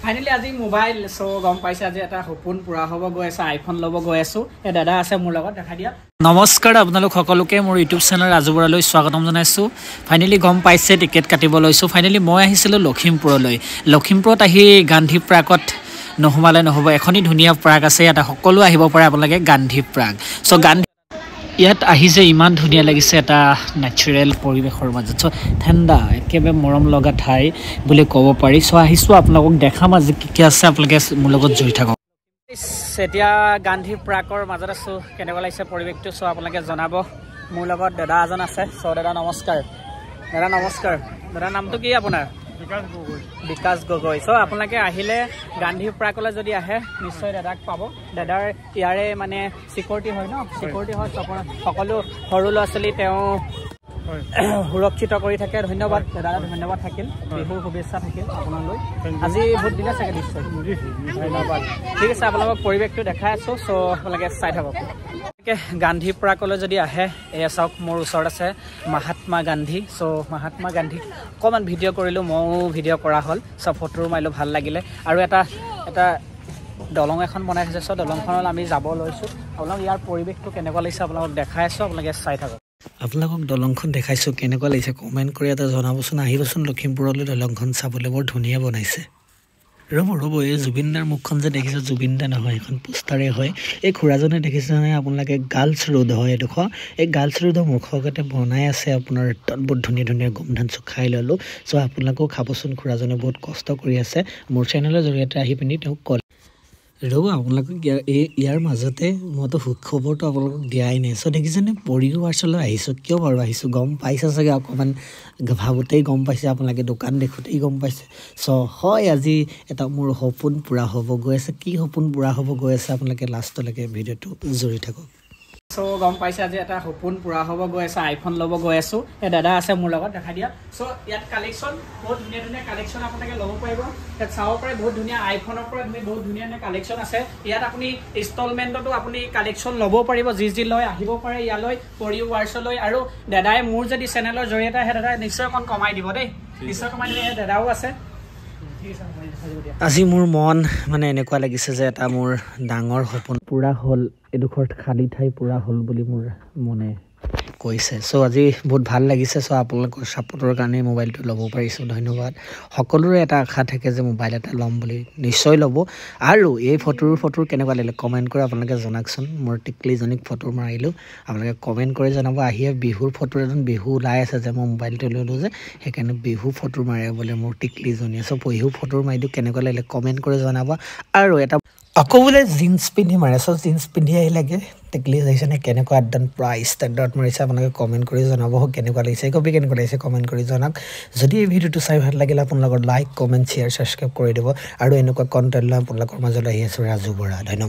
finally আজি mobile so গম পাইছে আজি এটা সপোন পুৰা হ'ব গৈ আছে আইফোন ল'ব গৈ আছো এই দাদা আছে মোৰ লগত দেখা দিয়া নমস্কাৰ আপোনালোক সকলোকে মোৰ ইউটিউব চেনেল ৰাজুবৰালৈ স্বাগতম জনাইছো ফাইনালি গম পাইছে টিকেট কাটিব লৈছো ফাইনালি মই আহিছিলো লখিমপুৰলৈ লখিমপুৰত আহি গান্ধী প্ৰাগত নহমালে নহব এখনি ধুনীয়া প্ৰাগ আছে এটা সকলো আহিব পাৰে আপোনালোকে গান্ধী প্ৰাগ সো গান্ধী ইয়াত আহিছে ইমান ধুনীয়া লাগিছে এটা ন্যাচাৰেল পৰিবেশৰ মাজত সো ঠাণ্ডা একেবাৰে মৰম লগা ঠাই বুলি ক'ব পাৰি সো আহিছো আপোনালোকক দেখাম আজি কি আছে আপোনালোকে মোৰ লগত জড়িত থাকক এতিয়া গান্ধী প্ৰাগৰ মাজত আছো কেনেকুৱা লাগিছে পৰিবেশটো সো আপোনালোকে জনাব মোৰ লগত দাদা এজন আছে সো দাদা নমস্কাৰ দাদা নামটো কি আপোনাৰ বিকাশ গগৈ সো আপোনালোকে আহিলে গান্ধী প্ৰাগলৈ যদি আহে নিশ্চয় দাদাক পাব দাদাৰ ইয়াৰে মানে সিকিউৰিটি হয় ন সিকিউৰিটি হয় সকলো সৰু ল'ৰা ছোৱালী তেওঁ সুৰক্ষিত কৰি থাকে ধন্যবাদ দাদা ধন্যবাদ থাকিল বিহুৰ শুভেচ্ছা থাকিল আপোনালৈ আজি ভোট দিলে চাগে নিশ্চয় ধন্যবাদ ঠিক আছে আপোনালোকক পৰিৱেশটো দেখাই আছো সো আপোনালোকে চাই থাকক গান্ধী প্ৰাগলৈ যদি আহে এয়া চাওক মোৰ ওচৰত আছে মহাত্মা গান্ধী সো মহাত্মা গান্ধী অকণমান ভিডিঅ' কৰিলোঁ ময়ো ভিডিঅ' কৰা হ'ল সব ফটো মাৰিলোঁ ভাল লাগিলে আৰু এটা দলং এখন বনাই থৈছে সো দলংখনত আমি যাব লৈছোঁ আপোনালোক ইয়াৰ পৰিৱেশটো কেনেকুৱা লাগিছে আপোনালোকক দেখাই আছোঁ আপোনালোকে চাই থাকক আপোনালোকক দলংখন দেখাইছোঁ কেনেকুৱা লাগিছে কমেণ্ট কৰি এটা জনাবচোন আহিবচোন লখিমপুৰলৈ দলংখন চাবলৈ বৰ ধুনীয়া বনাইছে ৰ'ব এই জুবিনদাৰ মুখখন যে দেখিছে জুবিনদা নহয় এখন পোষ্টাৰে হয় এই খুৰাজনে দেখিছে নহয় আপোনালোকে গাৰ্লছ ৰোড হয় এডোখৰ এই গাৰ্লছ ৰোডৰ মুখৰ আগতে বনাই আছে আপোনাৰ বহুত ধুনীয়া গোমধান চুখাই ল'লোঁ চ' আপোনালোকেও খাবচোন খুৰাজনে বহুত কষ্ট কৰি আছে মোৰ চেনেলৰ জৰিয়তে আহি পিনি তেওঁক ক'লে ৰ'ব আপোনালোকক ইয়াৰ মাজতে মইতো সুখবৰটো আপোনালোকক দিয়াই নাই চ' দেখিছেনে পৰিৱাৰলৈ আহিছোঁ কিয় বাৰু আহিছোঁ গম পাইছে চাগে অকণমান ভাবোঁতেই গম পাইছে আপোনালোকে দোকান দেখোঁতেই গম পাইছে চ' হয় আজি এটা মোৰ সপোন পূৰা হ'ব গৈ আছে কি সপোন পূৰা হ'ব গৈ আছে আপোনালোকে লাষ্টলৈকে ভিডিঅ'টো জড়িত থাকক সো গম পাইছে আজি এটা সপোন পুৰা হ'ব গৈ আছে আইফোন ল'ব গৈ আছো এই দাদা আছে মোৰ লগত দেখা দিয়া সো ইয়াত কালেকশ্যন বহুত ধুনীয়া কালেকশ্যন আপোনালোকে ল'ব পাৰিব ইয়াত চাব পাৰে বহুত ধুনীয়া আইফোনৰ পৰা বহুত ধুনীয়া কালেকশ্যন আছে ইয়াত আপুনি ইনষ্টলমেণ্টতো আপুনি কালেকশ্যন ল'ব পাৰিব যি লৈ আহিব পাৰে ইয়ালৈ পৰিৱাৰলৈ আৰু দাদাই মোৰ যদি চেনেলৰ জৰিয়তে আহে দাদাই নিশ্চয় অকণ কমাই দিব দেই নিশ্চয় কমাই দিব দাদাও আছে আজি মোৰ মন মানে এনেকুৱা লাগিছে যে এটা মোৰ ডাঙৰ সপোন পুৰা হ'ল এডোখৰ খালী ঠাই পুৰা হ'ল বুলি মোৰ মনে কৈছে চ' আজি বহুত ভাল লাগিছে চ' আপোনালোকৰ ছাপোৰ্টৰ কাৰণে মোবাইলটো ল'ব পাৰিছোঁ ধন্যবাদ সকলোৰে এটা আশা থাকে যে মোবাইল এটা ল'ম বুলি নিশ্চয় ল'ব আৰু এই ফটোৰ কেনেকুৱা লাগিলে কমেণ্ট কৰি আপোনালোকে জনাকচোন মোৰ টিকলিজনীক ফটো মাৰিলোঁ আপোনালোকে কমেণ্ট কৰি জনাব আহিয়ে বিহুৰ ফটো এজন বিহু ওলাই আছে যে মই মোবাইলটো ল'লোঁ যে সেইকাৰণে বিহু ফটো মাৰে বোলে মোৰ টিকলিজনীয়ে চ' বিহু ফটো মাৰিলোঁ কেনেকুৱা লাগিলে কমেণ্ট কৰি জনাব আৰু এটা আকৌ বোলে জিন্স পিন্ধি মাৰে চ' জিন্স পিন্ধি আহিলেগে টেকলি আহিছেনে কেনেকুৱা একদম পুৰা ষ্টেণ্ডাৰ্ড মাৰিছে আপোনালোকে কমেণ্ট কৰি জনাব কেনেকুৱা লাগিছে কপি কেনেকুৱা লাগিছে কমেণ্ট কৰি জনাওক যদি এই ভিডিঅ'টো চাই ভাল লাগিলে আপোনালোকৰ লাইক কমেণ্ট শ্বেয়াৰ ছাবস্ক্ৰাইব কৰি দিব আৰু এনেকুৱা কণ্টেণ্ট লৈ আপোনালোকৰ মাজলৈ আহি আছোঁ ৰাজু বৰা ধন্যবাদ